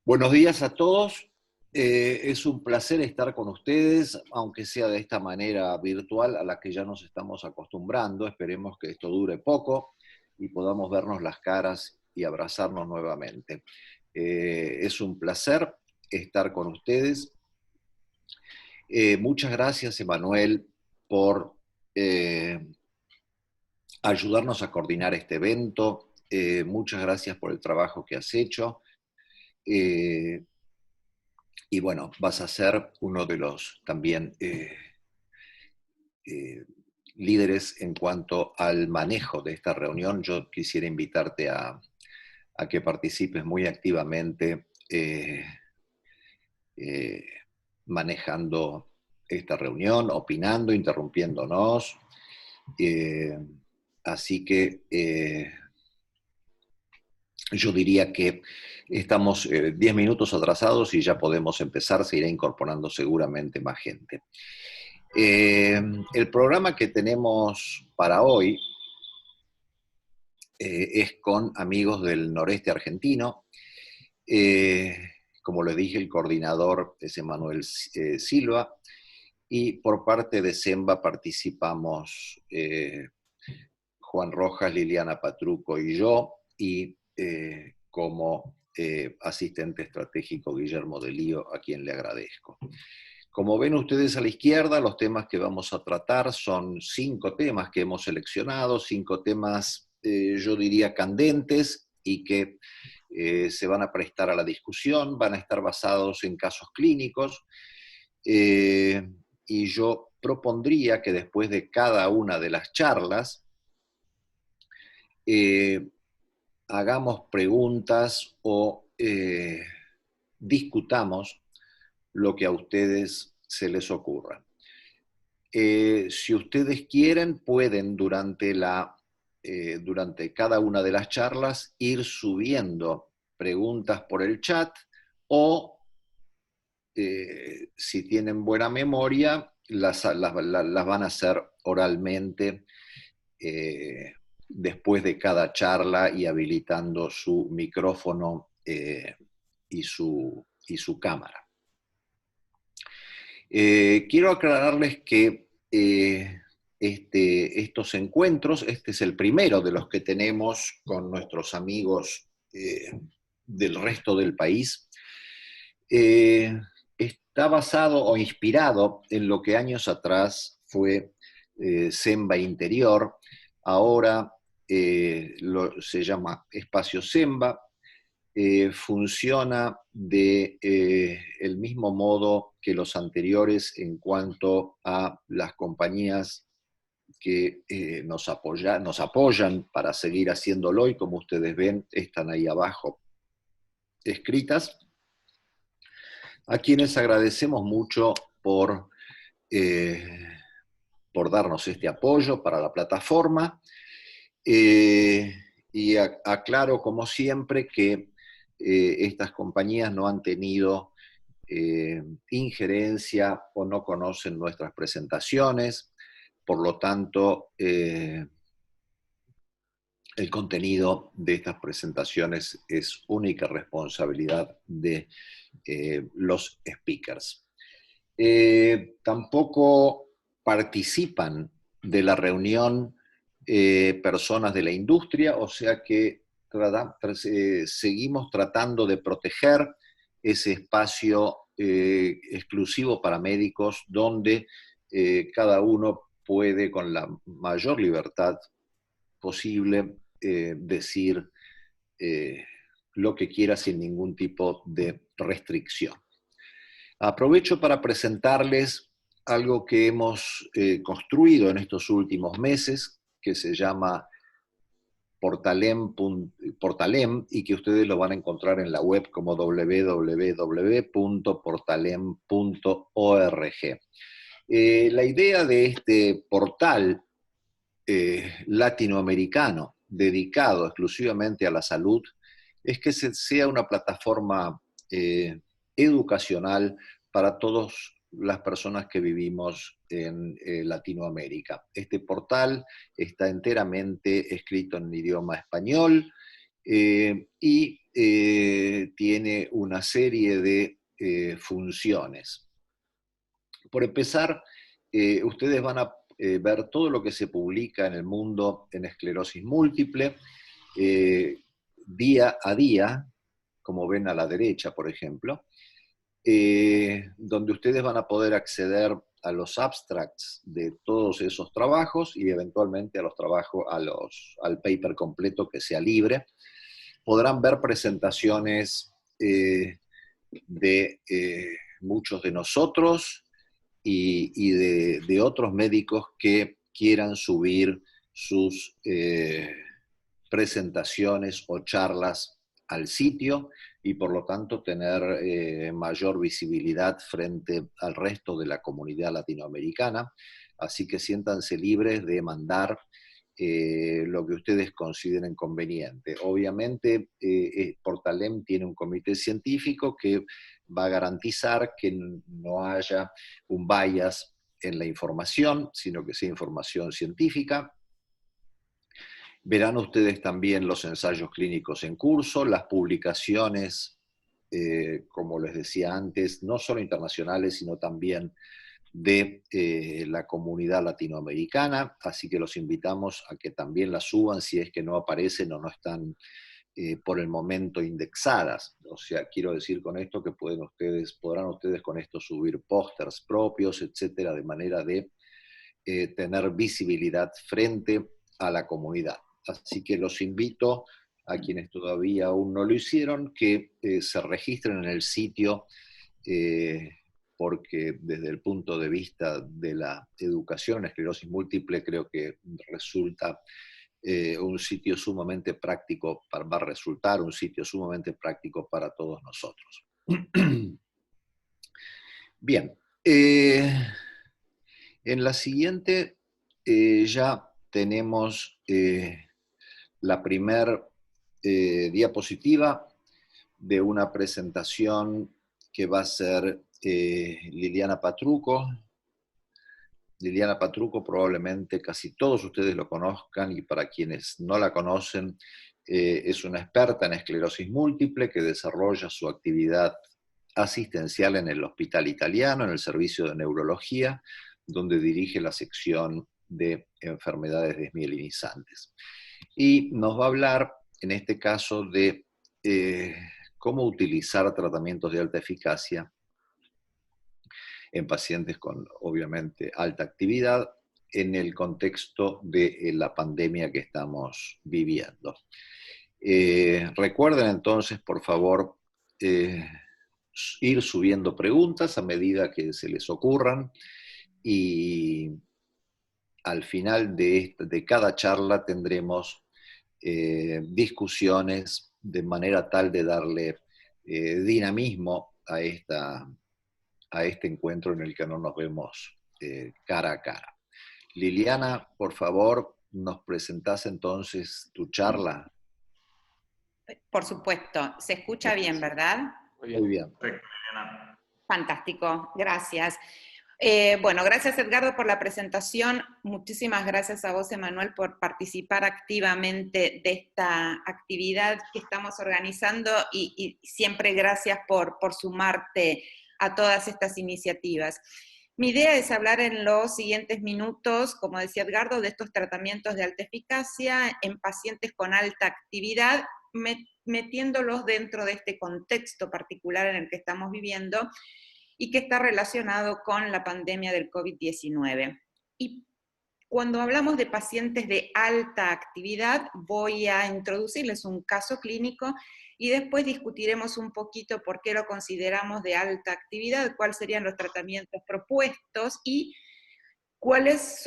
Buenos días a todos. Es un placer estar con ustedes, aunque sea de esta manera virtual a la que ya nos estamos acostumbrando. Esperemos que esto dure poco y podamos vernos las caras y abrazarnos nuevamente. Es un placer estar con ustedes. Muchas gracias, Emanuel, por ayudarnos a coordinar este evento. Muchas gracias por el trabajo que has hecho. Eh, Y bueno, vas a ser uno de los también eh, líderes en cuanto al manejo de esta reunión. Yo quisiera invitarte a que participes muy activamente eh, manejando esta reunión, opinando, interrumpiéndonos. Eh, Así que yo diría que estamos 10 minutos atrasados y ya podemos empezar, se irá incorporando seguramente más gente. El programa que tenemos para hoy es con amigos del noreste argentino. Eh, Como les dije, el coordinador es Emanuel Silva y por parte de SEMBA participamos Juan Rojas, Liliana Patruco y yo, y como asistente estratégico Guillermo de Lío, a quien le agradezco. Como ven ustedes a la izquierda, los temas que vamos a tratar son 5 temas que hemos seleccionado, 5 temas, yo diría, candentes y que se van a prestar a la discusión, van a estar basados en casos clínicos, y yo propondría que después de cada una de las charlas eh, hagamos preguntas o discutamos lo que a ustedes se les ocurra. Si ustedes quieren, pueden durante cada una de las charlas ir subiendo preguntas por el chat o, si tienen buena memoria, las van a hacer oralmente después de cada charla y habilitando su micrófono y su cámara. Quiero aclararles que estos encuentros, este es el primero de los que tenemos con nuestros amigos del resto del país, está basado o inspirado en lo que años atrás fue SEMBA Interior, ahora se llama Espacio SEMBA. Funciona de el mismo modo que los anteriores en cuanto a las compañías que nos apoyan para seguir haciéndolo, y como ustedes ven, están ahí abajo escritas, a quienes agradecemos mucho eh, por darnos este apoyo para la plataforma. Y aclaro, como siempre, que estas compañías no han tenido injerencia o no conocen nuestras presentaciones, por lo tanto, el contenido de estas presentaciones es única responsabilidad de los speakers. Tampoco participan de la reunión personas de la industria, o sea que seguimos tratando de proteger ese espacio exclusivo para médicos donde cada uno puede con la mayor libertad posible decir lo que quiera sin ningún tipo de restricción. Aprovecho para presentarles algo que hemos construido en estos últimos meses, que se llama Portalem, y que ustedes lo van a encontrar en la web como www.portalem.org. La idea de este portal latinoamericano dedicado exclusivamente a la salud es que sea una plataforma educacional para todas las personas que vivimos en Latinoamérica. Este portal está enteramente escrito en idioma español y tiene una serie de funciones. Por empezar, ustedes van a ver todo lo que se publica en el mundo en esclerosis múltiple, día a día, como ven a la derecha, por ejemplo, donde ustedes van a poder acceder a los abstracts de todos esos trabajos y eventualmente a los trabajos, al paper completo que sea libre. Podrán ver presentaciones de muchos de nosotros y de otros médicos que quieran subir sus presentaciones o charlas al sitio y por lo tanto tener mayor visibilidad frente al resto de la comunidad latinoamericana. Así que siéntanse libres de mandar lo que ustedes consideren conveniente. Obviamente, Portalem tiene un comité científico que va a garantizar que no haya un bias en la información, sino que sea información científica. Verán ustedes también los ensayos clínicos en curso, las publicaciones, como les decía antes, no solo internacionales, sino también de la comunidad latinoamericana, así que los invitamos a que también las suban si es que no aparecen o no están por el momento indexadas. O sea, quiero decir con esto que podrán ustedes con esto subir pósters propios, etcétera, de manera de tener visibilidad frente a la comunidad. Así que los invito a quienes todavía aún no lo hicieron, que se registren en el sitio, porque desde el punto de vista de la educación en esclerosis múltiple creo que resulta un sitio sumamente práctico, va a resultar un sitio sumamente práctico para todos nosotros. Bien, en la siguiente ya tenemos la primer diapositiva de una presentación que va a ser Liliana Patruco. Liliana Patruco probablemente casi todos ustedes lo conozcan, y para quienes no la conocen, es una experta en esclerosis múltiple que desarrolla su actividad asistencial en el Hospital Italiano, en el servicio de neurología, donde dirige la sección de enfermedades desmielinizantes. Y nos va a hablar, en este caso, de cómo utilizar tratamientos de alta eficacia en pacientes con, obviamente, alta actividad en el contexto de la pandemia que estamos viviendo. Recuerden entonces, por favor, ir subiendo preguntas a medida que se les ocurran, y al final de cada charla tendremos discusiones de manera tal de darle dinamismo a este encuentro en el que no nos vemos cara a cara. Liliana, por favor, ¿nos presentás entonces tu charla? Por supuesto. Se escucha bien, ¿verdad? Muy bien. Perfecto, Liliana. Fantástico, gracias. Bueno, gracias Edgardo por la presentación. Muchísimas gracias a vos, Emanuel, por participar activamente de esta actividad que estamos organizando y siempre gracias por sumarte a todas estas iniciativas. Mi idea es hablar en los siguientes minutos, como decía Edgardo, de estos tratamientos de alta eficacia en pacientes con alta actividad, metiéndolos dentro de este contexto particular en el que estamos viviendo y que está relacionado con la pandemia del COVID-19. Y cuando hablamos de pacientes de alta actividad, voy a introducirles un caso clínico y después discutiremos un poquito por qué lo consideramos de alta actividad, cuáles serían los tratamientos propuestos y cuáles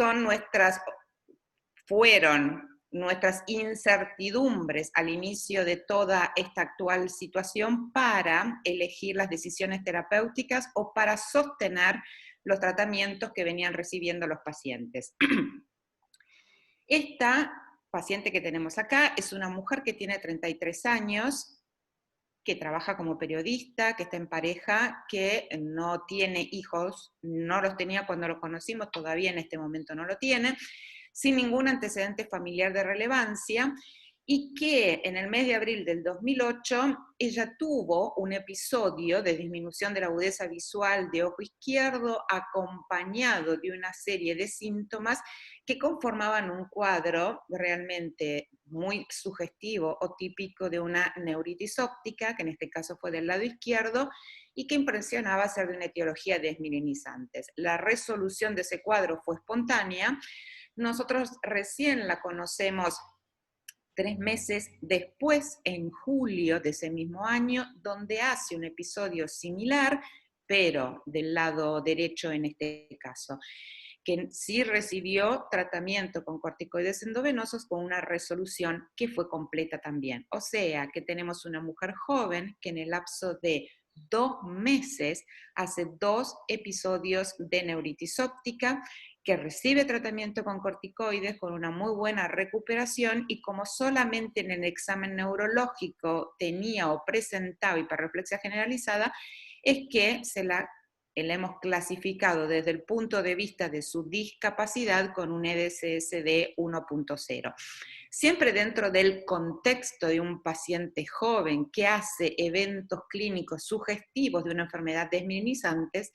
fueron nuestras incertidumbres al inicio de toda esta actual situación para elegir las decisiones terapéuticas o para sostener los tratamientos que venían recibiendo los pacientes. Esta paciente que tenemos acá es una mujer que tiene 33 años, que trabaja como periodista, que está en pareja, que no tiene hijos, no los tenía cuando los conocimos, todavía en este momento no lo tiene, sin ningún antecedente familiar de relevancia, y que en el mes de abril del 2008 ella tuvo un episodio de disminución de la agudeza visual de ojo izquierdo acompañado de una serie de síntomas que conformaban un cuadro realmente muy sugestivo o típico de una neuritis óptica, que en este caso fue del lado izquierdo, y que impresionaba ser de una etiología desmielinizantes. La resolución de ese cuadro fue espontánea. Nosotros recién la conocemos 3 meses después, en julio de ese mismo año, donde hace un episodio similar, pero del lado derecho en este caso, que sí recibió tratamiento con corticoides endovenosos con una resolución que fue completa también. O sea, que tenemos una mujer joven que en el lapso de 2 meses hace 2 episodios de neuritis óptica, que recibe tratamiento con corticoides con una muy buena recuperación, y como solamente en el examen neurológico tenía o presentaba hiperreflexia generalizada, es que la hemos clasificado desde el punto de vista de su discapacidad con un EDSS de 1.0. Siempre dentro del contexto de un paciente joven que hace eventos clínicos sugestivos de una enfermedad desmielinizante,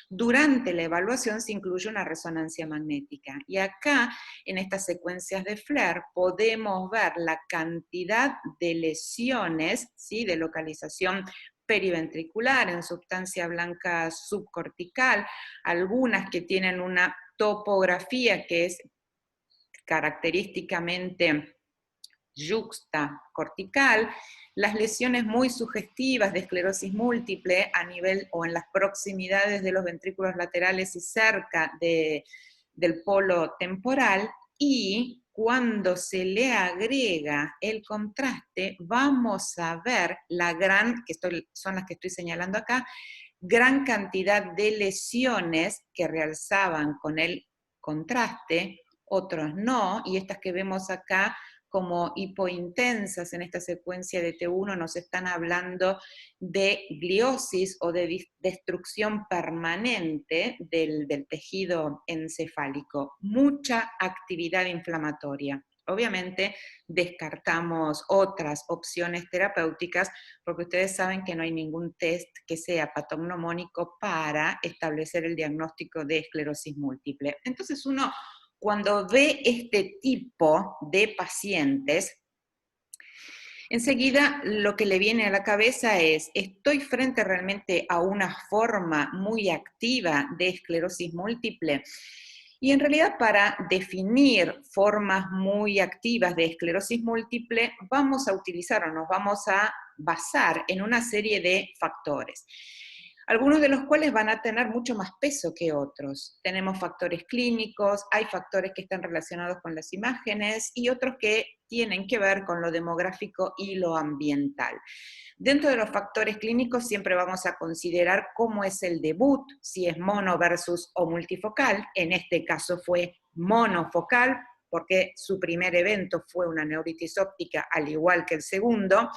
durante la evaluación se incluye una resonancia magnética. Y acá, en estas secuencias de FLAIR, podemos ver la cantidad de lesiones, ¿sí?, de localización periventricular, en sustancia blanca subcortical, algunas que tienen una topografía que es característicamente yuxtacortical, las lesiones muy sugestivas de esclerosis múltiple a nivel o en las proximidades de los ventrículos laterales y cerca del polo temporal, y cuando se le agrega el contraste, vamos a ver son las que estoy señalando acá, gran cantidad de lesiones que realzaban con el contraste, otros no, y estas que vemos acá como hipointensas en esta secuencia de T1 nos están hablando de gliosis o de destrucción permanente del tejido encefálico, mucha actividad inflamatoria. Obviamente descartamos otras opciones terapéuticas porque ustedes saben que no hay ningún test que sea patognomónico para establecer el diagnóstico de esclerosis múltiple. Entonces uno, cuando ve este tipo de pacientes, enseguida lo que le viene a la cabeza es, ¿estoy frente realmente a una forma muy activa de esclerosis múltiple? Y en realidad, para definir formas muy activas de esclerosis múltiple, vamos a utilizar o nos vamos a basar en una serie de factores, algunos de los cuales van a tener mucho más peso que otros. Tenemos factores clínicos, hay factores que están relacionados con las imágenes y otros que tienen que ver con lo demográfico y lo ambiental. Dentro de los factores clínicos siempre vamos a considerar cómo es el debut, si es mono versus o multifocal. En este caso fue monofocal, porque su primer evento fue una neuritis óptica, al igual que el segundo.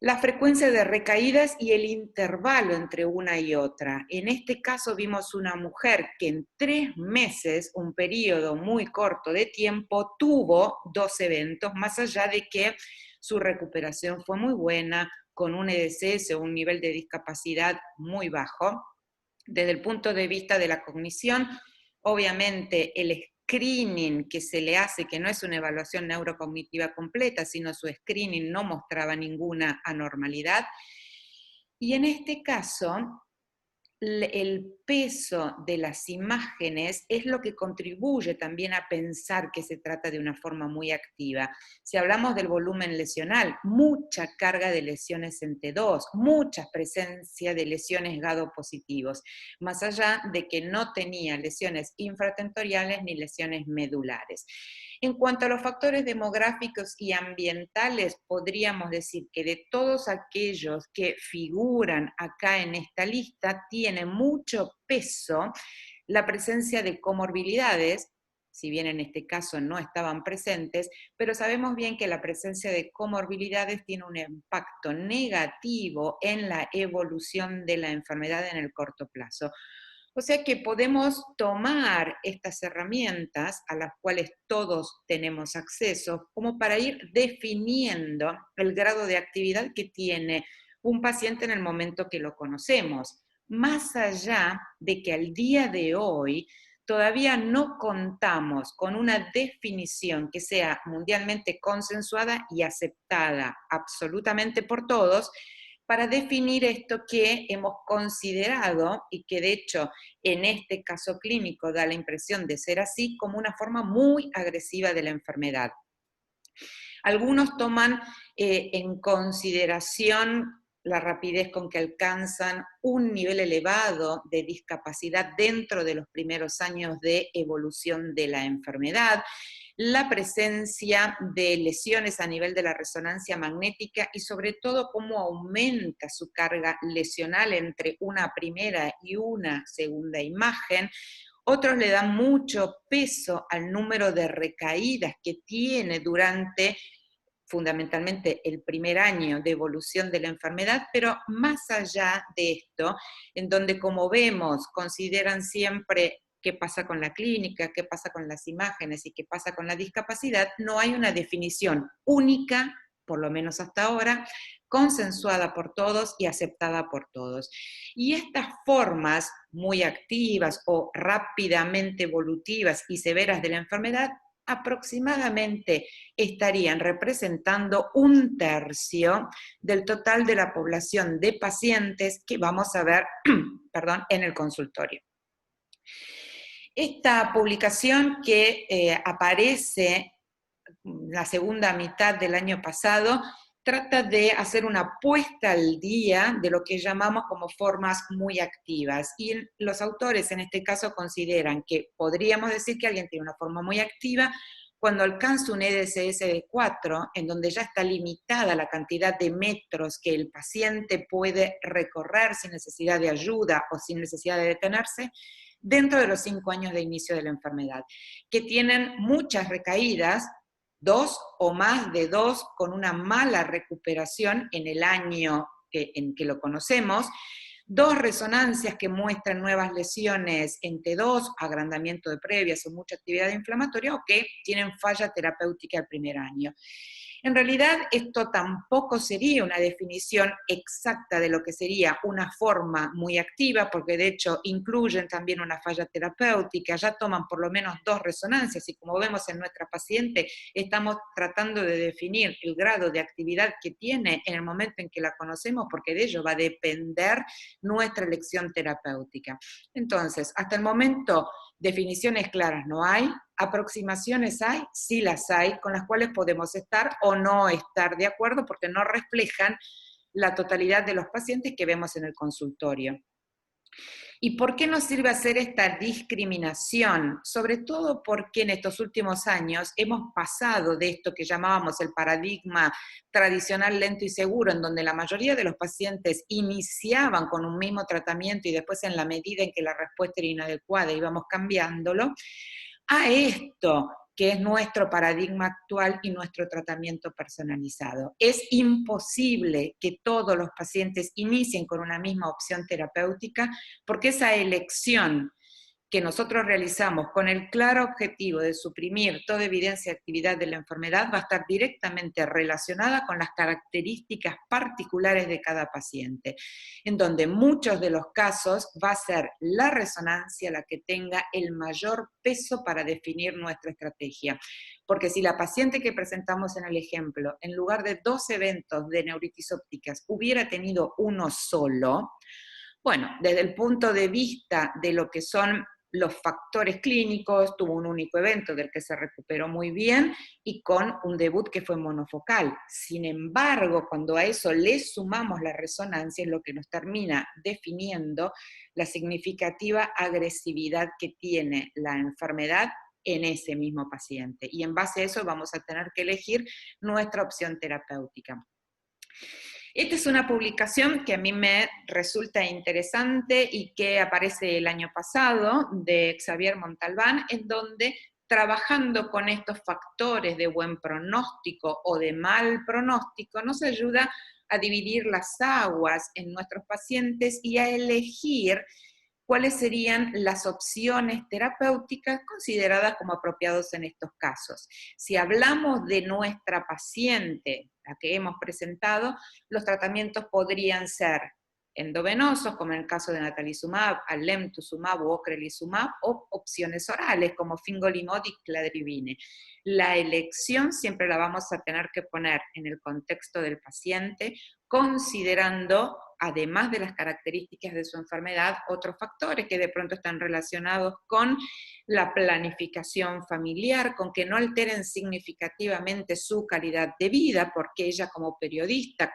La frecuencia de recaídas y el intervalo entre una y otra. En este caso vimos una mujer que en 3 meses, un periodo muy corto de tiempo, tuvo 2 eventos, más allá de que su recuperación fue muy buena, con un EDSS o un nivel de discapacidad muy bajo. Desde el punto de vista de la cognición, obviamente el screening que se le hace, que no es una evaluación neurocognitiva completa, sino su screening no mostraba ninguna anormalidad. Y en este caso, el peso de las imágenes es lo que contribuye también a pensar que se trata de una forma muy activa. Si hablamos del volumen lesional, mucha carga de lesiones en T2, mucha presencia de lesiones GADO positivos, más allá de que no tenía lesiones infratentoriales ni lesiones medulares. En cuanto a los factores demográficos y ambientales, podríamos decir que de todos aquellos que figuran acá en esta lista, tiene mucho peso la presencia de comorbilidades, si bien en este caso no estaban presentes, pero sabemos bien que la presencia de comorbilidades tiene un impacto negativo en la evolución de la enfermedad en el corto plazo. O sea que podemos tomar estas herramientas a las cuales todos tenemos acceso como para ir definiendo el grado de actividad que tiene un paciente en el momento que lo conocemos, más allá de que al día de hoy todavía no contamos con una definición que sea mundialmente consensuada y aceptada absolutamente por todos para definir esto que hemos considerado y que de hecho en este caso clínico da la impresión de ser así como una forma muy agresiva de la enfermedad. Algunos toman en consideración la rapidez con que alcanzan un nivel elevado de discapacidad dentro de los primeros años de evolución de la enfermedad, la presencia de lesiones a nivel de la resonancia magnética y sobre todo cómo aumenta su carga lesional entre una primera y una segunda imagen. Otros le dan mucho peso al número de recaídas que tiene durante fundamentalmente el primer año de evolución de la enfermedad, pero más allá de esto, en donde como vemos, consideran siempre qué pasa con la clínica, qué pasa con las imágenes y qué pasa con la discapacidad, no hay una definición única, por lo menos hasta ahora, consensuada por todos y aceptada por todos. Y estas formas muy activas o rápidamente evolutivas y severas de la enfermedad aproximadamente estarían representando 1/3 del total de la población de pacientes que vamos a ver perdón, en el consultorio. Esta publicación que aparece la segunda mitad del año pasado trata de hacer una puesta al día de lo que llamamos como formas muy activas. Y los autores en este caso consideran que podríamos decir que alguien tiene una forma muy activa cuando alcanza un EDSS de 4, en donde ya está limitada la cantidad de metros que el paciente puede recorrer sin necesidad de ayuda o sin necesidad de detenerse, dentro de los 5 años de inicio de la enfermedad, que tienen muchas recaídas, 2 o más de 2 con una mala recuperación en el año en que lo conocemos, 2 resonancias que muestran nuevas lesiones en T2, agrandamiento de previas o mucha actividad inflamatoria, o que tienen falla terapéutica el primer año. En realidad, esto tampoco sería una definición exacta de lo que sería una forma muy activa, porque de hecho incluyen también una falla terapéutica, ya toman por lo menos 2 resonancias, y como vemos en nuestra paciente, estamos tratando de definir el grado de actividad que tiene en el momento en que la conocemos, porque de ello va a depender nuestra elección terapéutica. Entonces, hasta el momento, definiciones claras no hay, aproximaciones hay, sí las hay, con las cuales podemos estar o no estar de acuerdo porque no reflejan la totalidad de los pacientes que vemos en el consultorio. ¿Y por qué nos sirve hacer esta discriminación? Sobre todo porque en estos últimos años hemos pasado de esto que llamábamos el paradigma tradicional lento y seguro, en donde la mayoría de los pacientes iniciaban con un mismo tratamiento y después en la medida en que la respuesta era inadecuada íbamos cambiándolo, a esto que es nuestro paradigma actual y nuestro tratamiento personalizado. Es imposible que todos los pacientes inicien con una misma opción terapéutica porque esa elección que nosotros realizamos con el claro objetivo de suprimir toda evidencia de actividad de la enfermedad va a estar directamente relacionada con las características particulares de cada paciente, en donde en muchos de los casos va a ser la resonancia la que tenga el mayor peso para definir nuestra estrategia. Porque si la paciente que presentamos en el ejemplo, en lugar de 2 eventos de neuritis ópticas, hubiera tenido uno solo, bueno, desde el punto de vista de lo que son los factores clínicos, tuvo un único evento del que se recuperó muy bien y con un debut que fue monofocal. Sin embargo, cuando a eso le sumamos la resonancia, es lo que nos termina definiendo la significativa agresividad que tiene la enfermedad en ese mismo paciente. Y en base a eso vamos a tener que elegir nuestra opción terapéutica. Esta es una publicación que a mí me resulta interesante y que aparece el año pasado de Xavier Montalbán, en donde trabajando con estos factores de buen pronóstico o de mal pronóstico nos ayuda a dividir las aguas en nuestros pacientes y a elegir cuáles serían las opciones terapéuticas consideradas como apropiadas en estos casos. Si hablamos de nuestra paciente, la que hemos presentado, los tratamientos podrían ser endovenosos, como en el caso de natalizumab, alemtuzumab u ocrelizumab, o opciones orales, como fingolimod y cladribine. La elección siempre la vamos a tener que poner en el contexto del paciente, considerando, además de las características de su enfermedad, otros factores que de pronto están relacionados con la planificación familiar, con que no alteren significativamente su calidad de vida, porque ella como periodista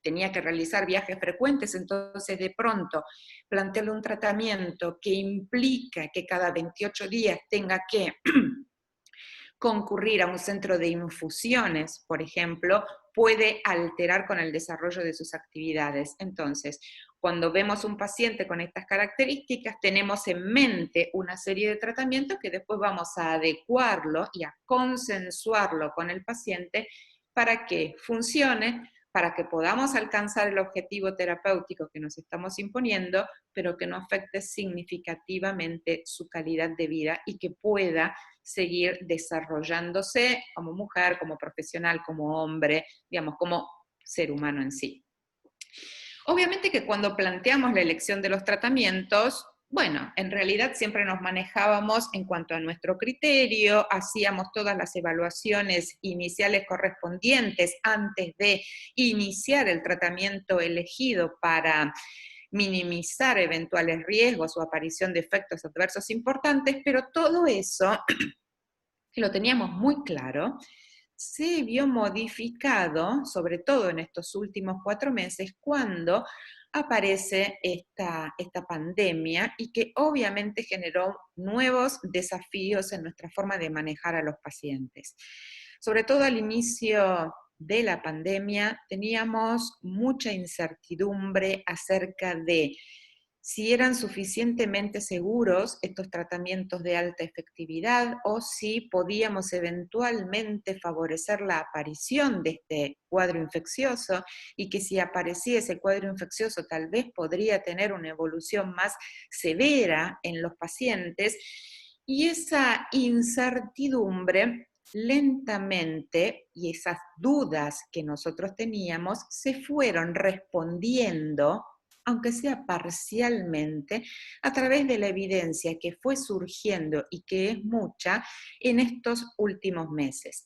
tenía que realizar viajes frecuentes, entonces de pronto plantearle un tratamiento que implica que cada 28 días tenga que concurrir a un centro de infusiones, por ejemplo, puede alterar con el desarrollo de sus actividades. Entonces, cuando vemos un paciente con estas características, tenemos en mente una serie de tratamientos que después vamos a adecuarlo y a consensuarlo con el paciente para que funcione, para que podamos alcanzar el objetivo terapéutico que nos estamos imponiendo, pero que no afecte significativamente su calidad de vida y que pueda seguir desarrollándose como mujer, como profesional, como hombre, digamos, como ser humano en sí. Obviamente que cuando planteamos la elección de los tratamientos, bueno, en realidad siempre nos manejábamos en cuanto a nuestro criterio, hacíamos todas las evaluaciones iniciales correspondientes antes de iniciar el tratamiento elegido para minimizar eventuales riesgos o aparición de efectos adversos importantes, pero todo eso que lo teníamos muy claro, se vio modificado, sobre todo en estos últimos 4 meses, cuando aparece esta pandemia y que obviamente generó nuevos desafíos en nuestra forma de manejar a los pacientes. Sobre todo al inicio de la pandemia teníamos mucha incertidumbre acerca de si eran suficientemente seguros estos tratamientos de alta efectividad o si podíamos eventualmente favorecer la aparición de este cuadro infeccioso y que si aparecía ese cuadro infeccioso tal vez podría tener una evolución más severa en los pacientes. Y esa incertidumbre lentamente, y esas dudas que nosotros teníamos, se fueron respondiendo, aunque sea parcialmente, a través de la evidencia que fue surgiendo y que es mucha en estos últimos meses.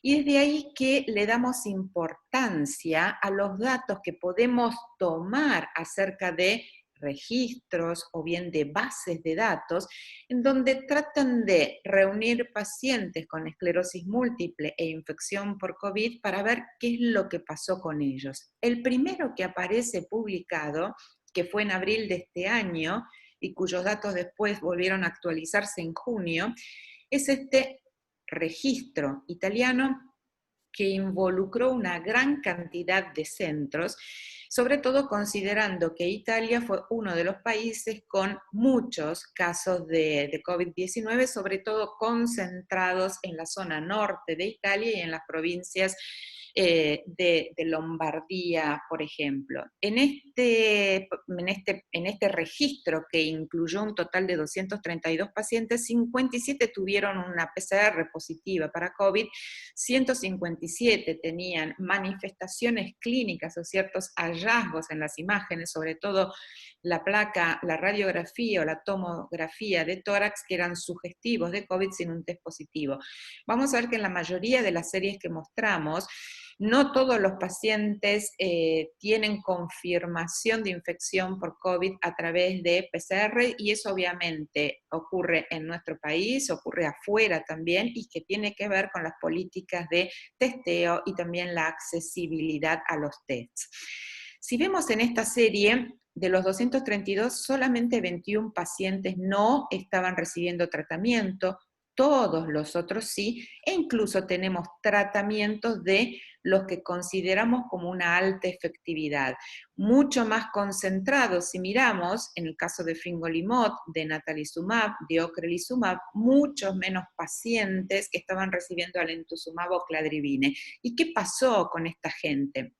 Y es de ahí que le damos importancia a los datos que podemos tomar acerca de registros o bien de bases de datos, en donde tratan de reunir pacientes con esclerosis múltiple e infección por COVID para ver qué es lo que pasó con ellos. El primero que aparece publicado, que fue en abril de este año, y cuyos datos después volvieron a actualizarse en junio, es este registro italiano que involucró una gran cantidad de centros, sobre todo considerando que Italia fue uno de los países con muchos casos de COVID-19, sobre todo concentrados en la zona norte de Italia y en las provincias de Lombardía, por ejemplo. En este registro, que incluyó un total de 232 pacientes, 57 tuvieron una PCR positiva para COVID, 157 tenían manifestaciones clínicas o ciertos hallazgos en las imágenes, sobre todo la placa, la radiografía o la tomografía de tórax, que eran sugestivos de COVID sin un test positivo. Vamos a ver que en la mayoría de las series que mostramos, no todos los pacientes tienen confirmación de infección por COVID a través de PCR, y eso obviamente ocurre en nuestro país, ocurre afuera también, y que tiene que ver con las políticas de testeo y también la accesibilidad a los tests. Si vemos en esta serie, de los 232, solamente 21 pacientes no estaban recibiendo tratamiento, todos los otros sí, e incluso tenemos tratamientos de los que consideramos como una alta efectividad, mucho más concentrados. Si miramos, en el caso de fingolimod, de natalizumab, de ocrelizumab, muchos menos pacientes que estaban recibiendo alemtuzumab o cladribine. ¿Y qué pasó con esta gente?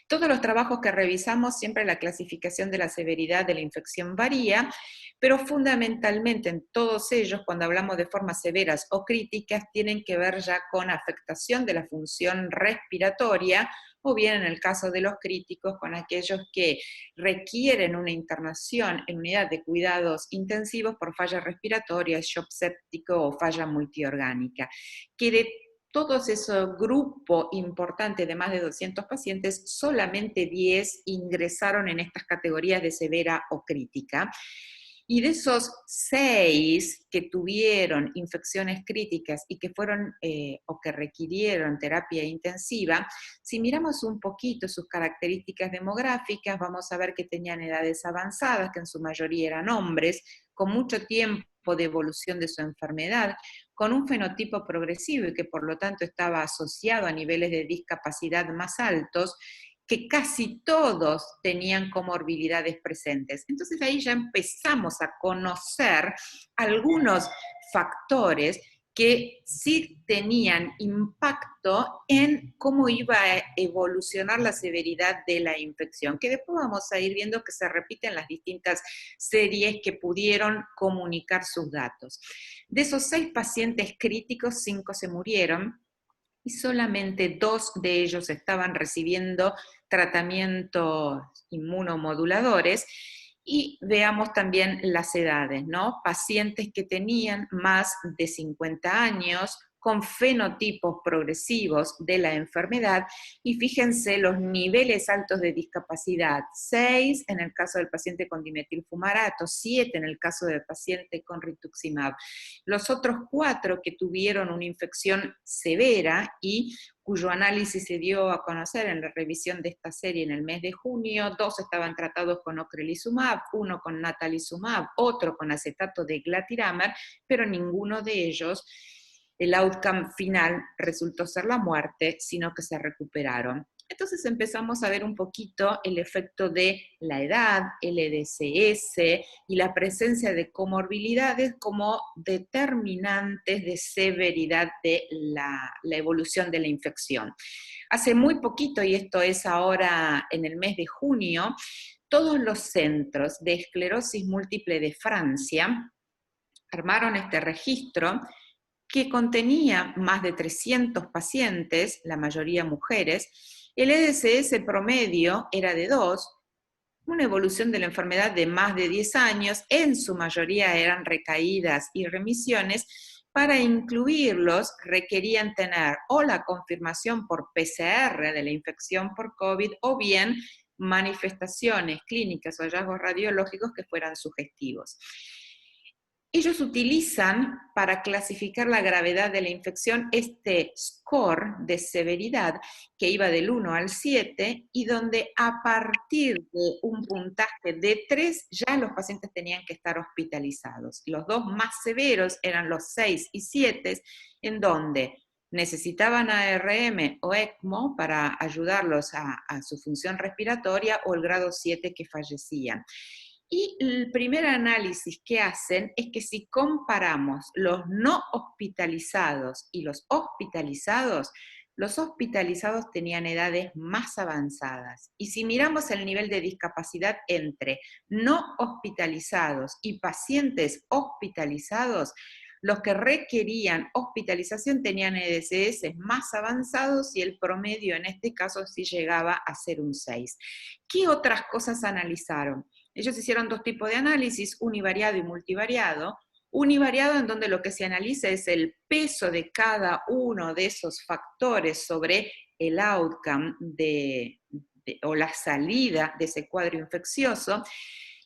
Todos los trabajos que revisamos, siempre la clasificación de la severidad de la infección varía, pero fundamentalmente en todos ellos, cuando hablamos de formas severas o críticas, tienen que ver ya con afectación de la función respiratoria, o bien en el caso de los críticos, con aquellos que requieren una internación en unidad de cuidados intensivos por falla respiratoria, shock séptico o falla multiorgánica, que de todos esos grupos importantes de más de 200 pacientes, solamente 10 ingresaron en estas categorías de severa o crítica. Y de esos 6 que tuvieron infecciones críticas y que fueron o que requirieron terapia intensiva, si miramos un poquito sus características demográficas, vamos a ver que tenían edades avanzadas, que en su mayoría eran hombres, con mucho tiempo de evolución de su enfermedad, con un fenotipo progresivo y que por lo tanto estaba asociado a niveles de discapacidad más altos, que casi todos tenían comorbilidades presentes. Entonces ahí ya empezamos a conocer algunos factores que sí tenían impacto en cómo iba a evolucionar la severidad de la infección, que después vamos a ir viendo que se repiten las distintas series que pudieron comunicar sus datos. De esos 6 pacientes críticos, 5 se murieron, y solamente 2 de ellos estaban recibiendo tratamientos inmunomoduladores. Y veamos también las edades, ¿no? Pacientes que tenían más de 50 años, con fenotipos progresivos de la enfermedad, y fíjense los niveles altos de discapacidad: 6 en el caso del paciente con dimetilfumarato, 7 en el caso del paciente con rituximab. Los otros 4 que tuvieron una infección severa y cuyo análisis se dio a conocer en la revisión de esta serie en el mes de junio, 2 estaban tratados con ocrelizumab, 1 con natalizumab, otro con acetato de glatiramar, pero ninguno de ellos, el outcome final resultó ser la muerte, sino que se recuperaron. Entonces empezamos a ver un poquito el efecto de la edad, el EDCS y la presencia de comorbilidades como determinantes de severidad de la evolución de la infección. Hace muy poquito, y esto es ahora en el mes de junio, todos los centros de esclerosis múltiple de Francia armaron este registro que contenía más de 300 pacientes, la mayoría mujeres. El EDCS promedio era de 2, una evolución de la enfermedad de más de 10 años, en su mayoría eran recaídas y remisiones. Para incluirlos requerían tener o la confirmación por PCR de la infección por COVID o bien manifestaciones clínicas o hallazgos radiológicos que fueran sugestivos. Ellos utilizan para clasificar la gravedad de la infección este score de severidad que iba del 1 al 7 y donde a partir de un puntaje de 3 ya los pacientes tenían que estar hospitalizados. Los 2 más severos eran los 6 y 7, en donde necesitaban ARM o ECMO para ayudarlos a su función respiratoria, o el grado 7 que fallecían. Y el primer análisis que hacen es que si comparamos los no hospitalizados y los hospitalizados tenían edades más avanzadas. Y si miramos el nivel de discapacidad entre no hospitalizados y pacientes hospitalizados, los que requerían hospitalización tenían EDCS más avanzados y el promedio en este caso sí llegaba a ser un 6. ¿Qué otras cosas analizaron? Ellos hicieron 2 tipos de análisis, univariado y multivariado. Univariado, en donde lo que se analiza es el peso de cada uno de esos factores sobre el outcome o la salida de ese cuadro infeccioso,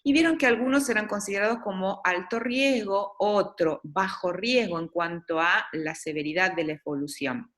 y vieron que algunos eran considerados como alto riesgo, otro bajo riesgo en cuanto a la severidad de la evolución.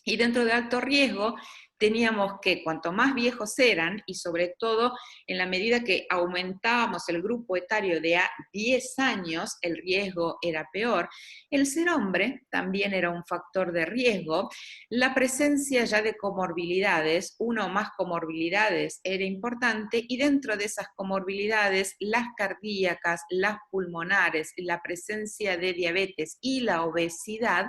Y dentro de alto riesgo teníamos que cuanto más viejos eran, y sobre todo en la medida que aumentábamos el grupo etario de a 10 años, el riesgo era peor. El ser hombre también era un factor de riesgo. La presencia ya de comorbilidades, una o más comorbilidades, era importante, y dentro de esas comorbilidades, las cardíacas, las pulmonares, la presencia de diabetes y la obesidad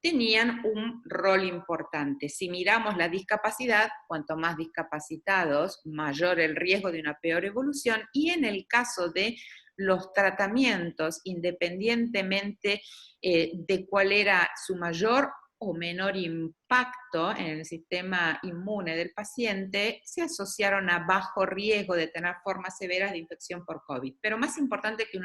tenían un rol importante. Si miramos la discapacidad, cuanto más discapacitados, mayor el riesgo de una peor evolución, y en el caso de los tratamientos, independientemente de cuál era su mayor o menor impacto en el sistema inmune del paciente, se asociaron a bajo riesgo de tener formas severas de infección por COVID. Pero más importante que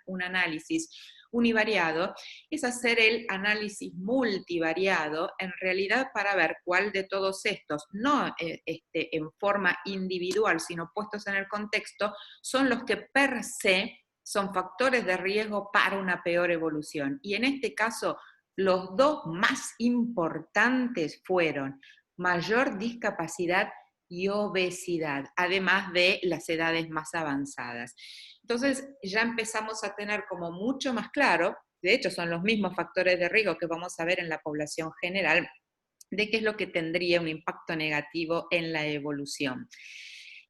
un análisis univariado es hacer el análisis multivariado, en realidad para ver cuál de todos estos, no en forma individual, sino puestos en el contexto, son los que per se son factores de riesgo para una peor evolución. Y en este caso, los dos más importantes fueron mayor discapacidad y obesidad, además de las edades más avanzadas. Entonces ya empezamos a tener como mucho más claro, de hecho son los mismos factores de riesgo que vamos a ver en la población general, de qué es lo que tendría un impacto negativo en la evolución.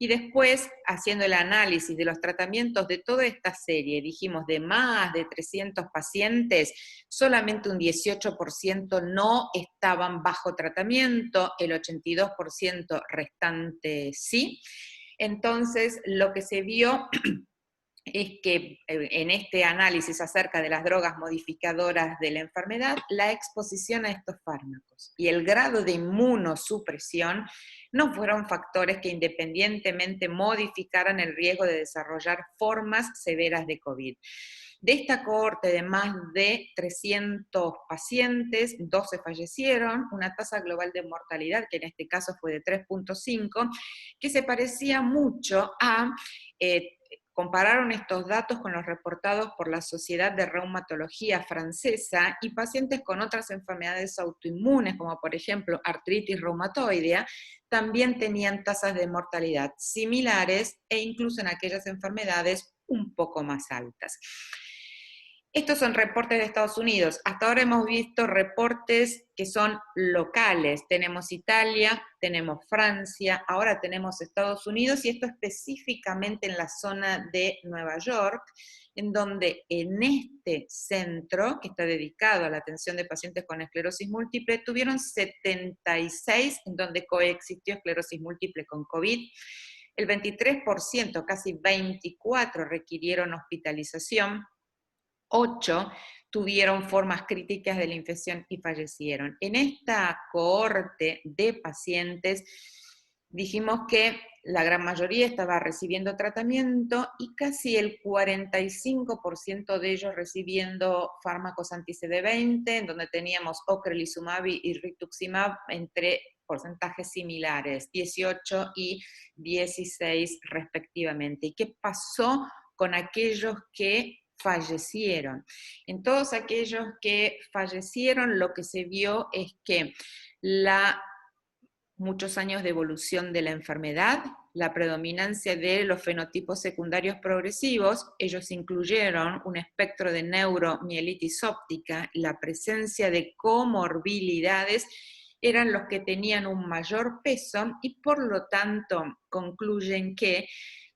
Y después, haciendo el análisis de los tratamientos de toda esta serie, dijimos de más de 300 pacientes, solamente un 18% no estaban bajo tratamiento, el 82% restante sí. Entonces, lo que se vio es que en este análisis acerca de las drogas modificadoras de la enfermedad, la exposición a estos fármacos y el grado de inmunosupresión no fueron factores que independientemente modificaran el riesgo de desarrollar formas severas de COVID. De esta cohorte de más de 300 pacientes, 12 fallecieron, una tasa global de mortalidad, que en este caso fue de 3,5, que se parecía mucho a... compararon estos datos con los reportados por la Sociedad de Reumatología Francesa y pacientes con otras enfermedades autoinmunes, como por ejemplo artritis reumatoidea, también tenían tasas de mortalidad similares e incluso en aquellas enfermedades un poco más altas. Estos son reportes de Estados Unidos. Hasta ahora hemos visto reportes que son locales. Tenemos Italia, tenemos Francia, ahora tenemos Estados Unidos, y esto específicamente en la zona de Nueva York, en donde en este centro, que está dedicado a la atención de pacientes con esclerosis múltiple, tuvieron 76 en donde coexistió esclerosis múltiple con COVID. El 23%, casi 24, requirieron hospitalización. 8 tuvieron formas críticas de la infección y fallecieron. En esta cohorte de pacientes dijimos que la gran mayoría estaba recibiendo tratamiento y casi el 45% de ellos recibiendo fármacos anti-CD20, en donde teníamos ocrelizumab y rituximab entre porcentajes similares, 18 y 16 respectivamente. ¿Y qué pasó con aquellos que fallecieron? En todos aquellos que fallecieron, lo que se vio es que muchos años de evolución de la enfermedad, la predominancia de los fenotipos secundarios progresivos, ellos incluyeron un espectro de neuromielitis óptica, la presencia de comorbilidades, eran los que tenían un mayor peso y por lo tanto concluyen que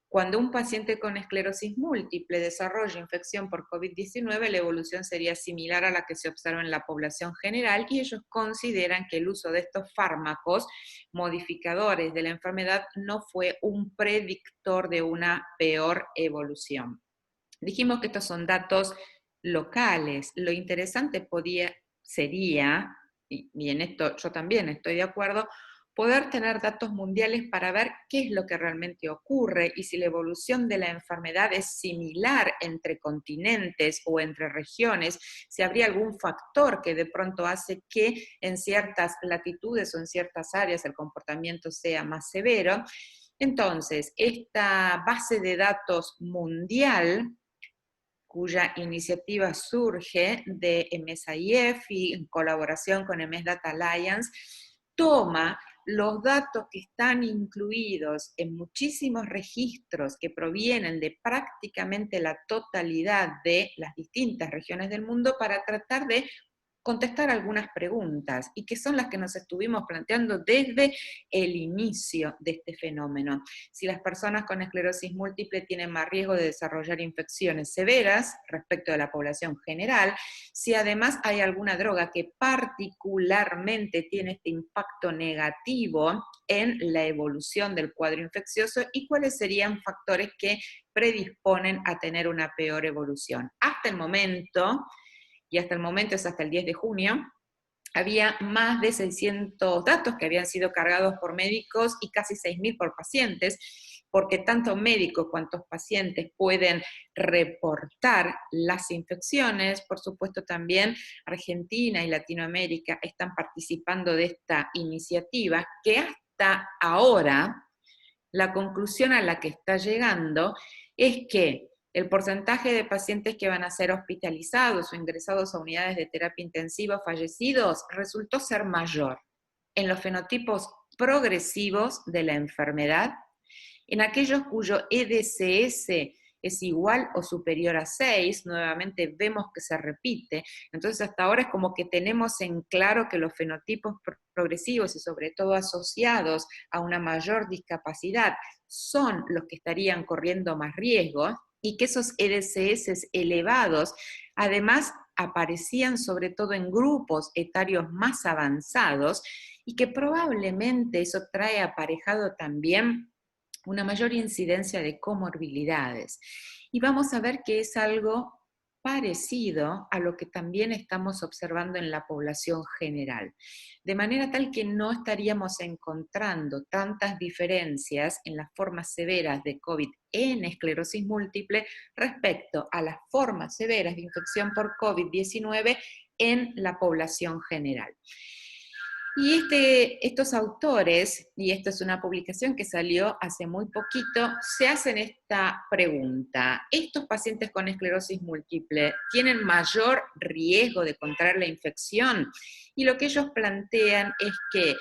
cuando un paciente con esclerosis múltiple desarrolla infección por COVID-19, la evolución sería similar a la que se observa en la población general, y ellos consideran que el uso de estos fármacos modificadores de la enfermedad no fue un predictor de una peor evolución. Dijimos que estos son datos locales. Lo interesante sería, y en esto yo también estoy de acuerdo, poder tener datos mundiales para ver qué es lo que realmente ocurre y si la evolución de la enfermedad es similar entre continentes o entre regiones, si habría algún factor que de pronto hace que en ciertas latitudes o en ciertas áreas el comportamiento sea más severo. Entonces, esta base de datos mundial, cuya iniciativa surge de MSIF y en colaboración con MS Data Alliance, toma los datos que están incluidos en muchísimos registros que provienen de prácticamente la totalidad de las distintas regiones del mundo para tratar de contestar algunas preguntas, y que son las que nos estuvimos planteando desde el inicio de este fenómeno. Si las personas con esclerosis múltiple tienen más riesgo de desarrollar infecciones severas respecto de la población general, si además hay alguna droga que particularmente tiene este impacto negativo en la evolución del cuadro infeccioso, y cuáles serían factores que predisponen a tener una peor evolución. Hasta el momento, y hasta el momento es hasta el 10 de junio, había más de 600 datos que habían sido cargados por médicos y casi 6.000 por pacientes, porque tanto médicos cuanto pacientes pueden reportar las infecciones. Por supuesto, también Argentina y Latinoamérica están participando de esta iniciativa, que hasta ahora la conclusión a la que está llegando es que el porcentaje de pacientes que van a ser hospitalizados o ingresados a unidades de terapia intensiva fallecidos resultó ser mayor en los fenotipos progresivos de la enfermedad, en aquellos cuyo EDCS es igual o superior a 6, nuevamente vemos que se repite. Entonces hasta ahora es como que tenemos en claro que los fenotipos progresivos y sobre todo asociados a una mayor discapacidad son los que estarían corriendo más riesgo, y que esos EDCS elevados además aparecían sobre todo en grupos etarios más avanzados, y que probablemente eso trae aparejado también una mayor incidencia de comorbilidades. Y vamos a ver que es algo parecido a lo que también estamos observando en la población general, de manera tal que no estaríamos encontrando tantas diferencias en las formas severas de COVID en esclerosis múltiple respecto a las formas severas de infección por COVID-19 en la población general. Y estos autores, y esta es una publicación que salió hace muy poquito, se hacen esta pregunta: ¿estos pacientes con esclerosis múltiple tienen mayor riesgo de contraer la infección? Y lo que ellos plantean es que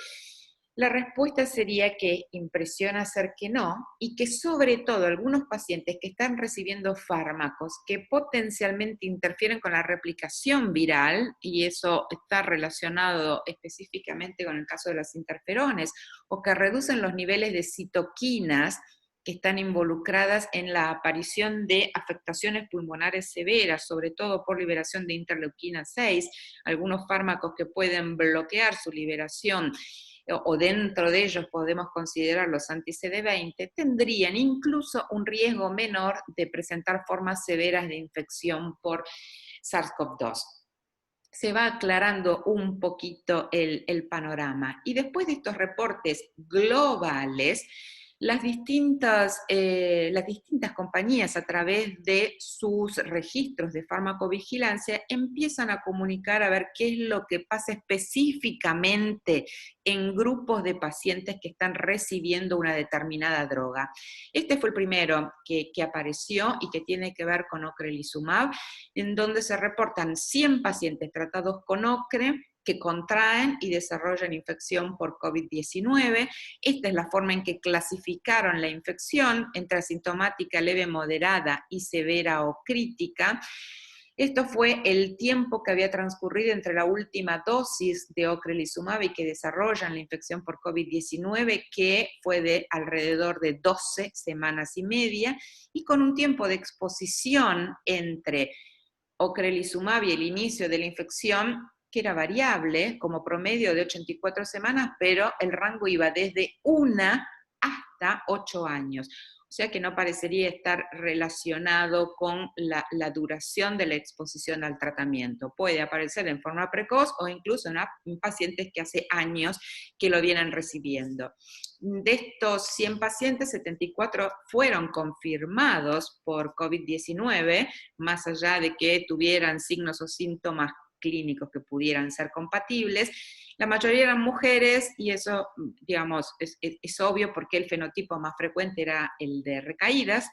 la respuesta sería que impresiona ser que no, y que sobre todo algunos pacientes que están recibiendo fármacos que potencialmente interfieren con la replicación viral, y eso está relacionado específicamente con el caso de las interferones, o que reducen los niveles de citoquinas que están involucradas en la aparición de afectaciones pulmonares severas, sobre todo por liberación de interleuquina 6, algunos fármacos que pueden bloquear su liberación, o dentro de ellos podemos considerar los anti-CD20, tendrían incluso un riesgo menor de presentar formas severas de infección por SARS-CoV-2. Se va aclarando un poquito el panorama. Y después de estos reportes globales, las distintas compañías, a través de sus registros de farmacovigilancia, empiezan a comunicar a ver qué es lo que pasa específicamente en grupos de pacientes que están recibiendo una determinada droga. Este fue el primero que apareció y que tiene que ver con ocrelizumab, en donde se reportan 100 pacientes tratados con ocre que contraen y desarrollan infección por COVID-19. Esta es la forma en que clasificaron la infección entre asintomática, leve, moderada y severa o crítica. Esto fue el tiempo que había transcurrido entre la última dosis de ocrelizumab y que desarrollan la infección por COVID-19, que fue de alrededor de 12 semanas y media, y con un tiempo de exposición entre ocrelizumab y el inicio de la infección que era variable, como promedio de 84 semanas, pero el rango iba desde 1 hasta 8 años. O sea que no parecería estar relacionado con la duración de la exposición al tratamiento. Puede aparecer en forma precoz o incluso en pacientes que hace años que lo vienen recibiendo. De estos 100 pacientes, 74 fueron confirmados por COVID-19, más allá de que tuvieran signos o síntomas clínicos que pudieran ser compatibles. La mayoría eran mujeres, y eso, digamos, es obvio porque el fenotipo más frecuente era el de recaídas,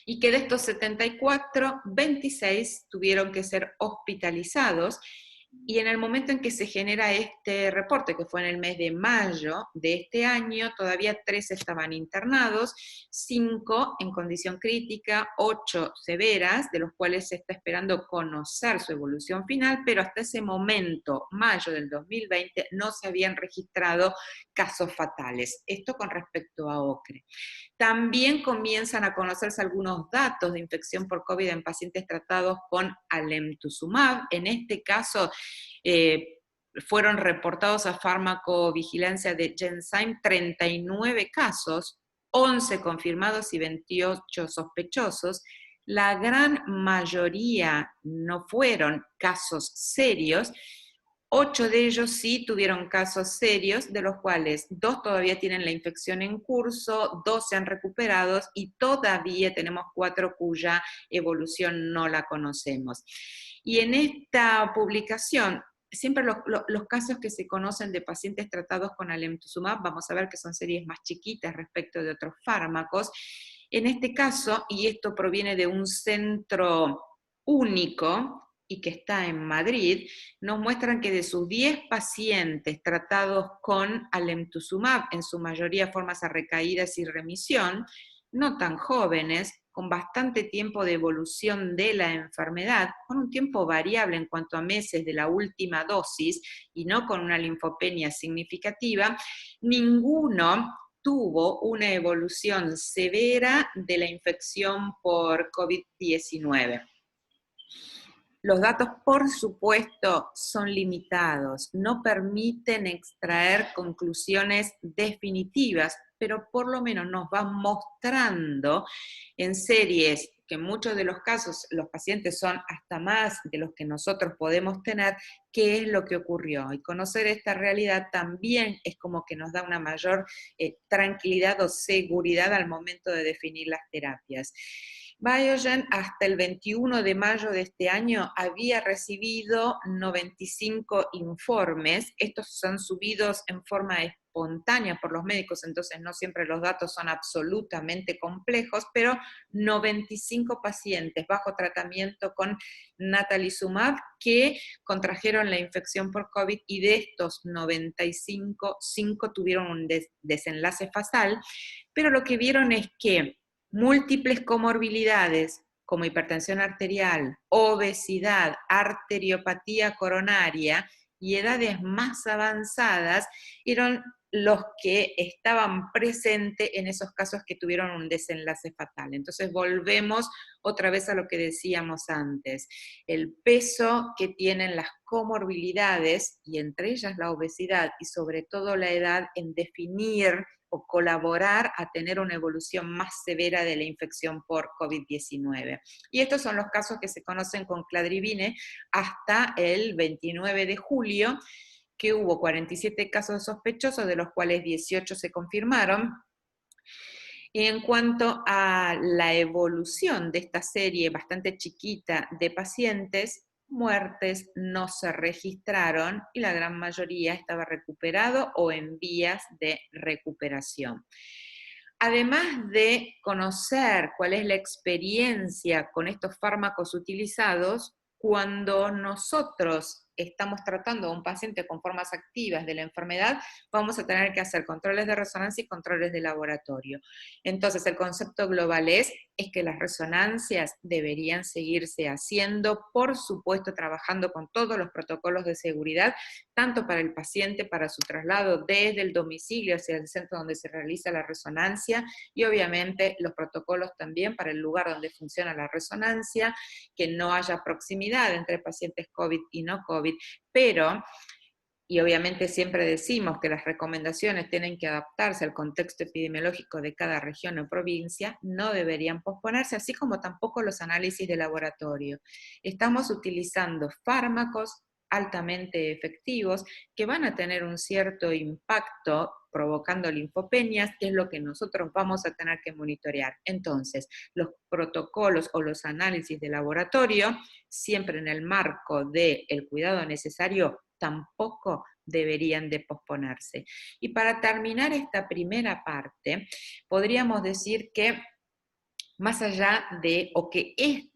y que de estos 74, 26 tuvieron que ser hospitalizados, Y en el momento en que se genera este reporte, que fue en el mes de mayo de este año, todavía 3 estaban internados, 5 en condición crítica, 8 severas, de los cuales se está esperando conocer su evolución final, pero hasta ese momento, mayo del 2020, no se habían registrado casos fatales. Esto con respecto a Ocre. También comienzan a conocerse algunos datos de infección por COVID en pacientes tratados con alemtuzumab. En este caso, fueron reportados a farmacovigilancia de Genzyme 39 casos, 11 confirmados y 28 sospechosos. La gran mayoría no fueron casos serios. 8 de ellos sí tuvieron casos serios, de los cuales 2 todavía tienen la infección en curso, 2 se han recuperado y todavía tenemos 4 cuya evolución no la conocemos. Y en esta publicación, siempre los casos que se conocen de pacientes tratados con alemtuzumab, vamos a ver que son series más chiquitas respecto de otros fármacos. En este caso, y esto proviene de un centro único, y que está en Madrid, nos muestran que de sus 10 pacientes tratados con alemtuzumab, en su mayoría formas a recaídas y remisión, no tan jóvenes, con bastante tiempo de evolución de la enfermedad, con un tiempo variable en cuanto a meses de la última dosis y no con una linfopenia significativa, ninguno tuvo una evolución severa de la infección por COVID-19. Los datos, por supuesto, son limitados, no permiten extraer conclusiones definitivas, pero por lo menos nos van mostrando en series que en muchos de los casos los pacientes son hasta más de los que nosotros podemos tener, qué es lo que ocurrió. Y conocer esta realidad también es como que nos da una mayor tranquilidad o seguridad al momento de definir las terapias. Biogen hasta el 21 de mayo de este año había recibido 95 informes. Estos son subidos en forma espontánea por los médicos, entonces no siempre los datos son absolutamente complejos, pero 95 pacientes bajo tratamiento con natalizumab que contrajeron la infección por COVID, y de estos 95, 5 tuvieron un desenlace fatal, pero lo que vieron es que múltiples comorbilidades como hipertensión arterial, obesidad, arteriopatía coronaria y edades más avanzadas eran los que estaban presentes en esos casos que tuvieron un desenlace fatal. Entonces volvemos otra vez a lo que decíamos antes, el peso que tienen las comorbilidades, y entre ellas la obesidad y sobre todo la edad, en definir o colaborar a tener una evolución más severa de la infección por COVID-19. Y estos son los casos que se conocen con cladribine hasta el 29 de julio, que hubo 47 casos sospechosos, de los cuales 18 se confirmaron. En cuanto a la evolución de esta serie bastante chiquita de pacientes, muertes no se registraron y la gran mayoría estaba recuperado o en vías de recuperación. Además de conocer cuál es la experiencia con estos fármacos utilizados, cuando nosotros estamos tratando a un paciente con formas activas de la enfermedad, vamos a tener que hacer controles de resonancia y controles de laboratorio. Entonces, el concepto global es que las resonancias deberían seguirse haciendo, por supuesto, trabajando con todos los protocolos de seguridad, tanto para el paciente, para su traslado desde el domicilio hacia el centro donde se realiza la resonancia, y obviamente los protocolos también para el lugar donde funciona la resonancia, que no haya proximidad entre pacientes COVID y no COVID, pero, y obviamente siempre decimos que las recomendaciones tienen que adaptarse al contexto epidemiológico de cada región o provincia, no deberían posponerse, así como tampoco los análisis de laboratorio. Estamos utilizando fármacos altamente efectivos que van a tener un cierto impacto provocando linfopenias, que es lo que nosotros vamos a tener que monitorear. Entonces, los protocolos o los análisis de laboratorio, siempre en el marco del cuidado necesario, tampoco deberían de posponerse. Y para terminar esta primera parte, podríamos decir que más allá de, o que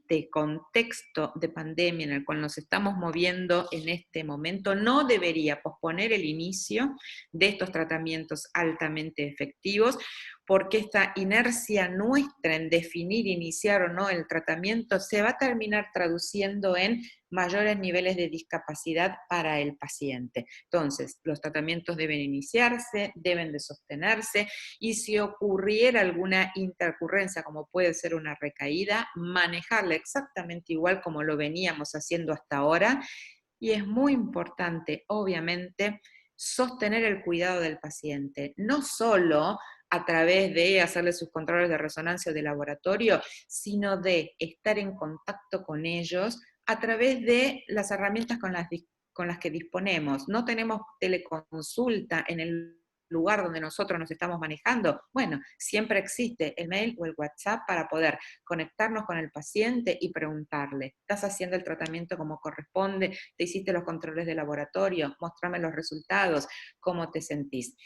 este contexto de pandemia en el cual nos estamos moviendo en este momento no debería posponer el inicio de estos tratamientos altamente efectivos, porque esta inercia nuestra en definir, iniciar o no el tratamiento se va a terminar traduciendo en mayores niveles de discapacidad para el paciente. Entonces, los tratamientos deben iniciarse, deben de sostenerse, y si ocurriera alguna intercurrencia, como puede ser una recaída, manejarla exactamente igual como lo veníamos haciendo hasta ahora. Y es muy importante, obviamente, sostener el cuidado del paciente, no solo a través de hacerle sus controles de resonancia o de laboratorio, sino de estar en contacto con ellos a través de las herramientas con las que disponemos. No tenemos teleconsulta en el lugar donde nosotros nos estamos manejando. Bueno, siempre existe el mail o el WhatsApp para poder conectarnos con el paciente y preguntarle, ¿estás haciendo el tratamiento como corresponde? ¿Te hiciste los controles de laboratorio? Mostrame los resultados, ¿cómo te sentís?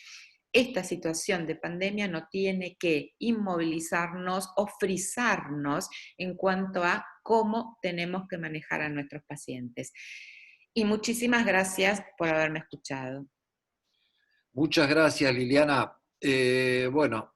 Esta situación de pandemia no tiene que inmovilizarnos o frizarnos en cuanto a cómo tenemos que manejar a nuestros pacientes. Y muchísimas gracias por haberme escuchado. Muchas gracias, Liliana. Bueno,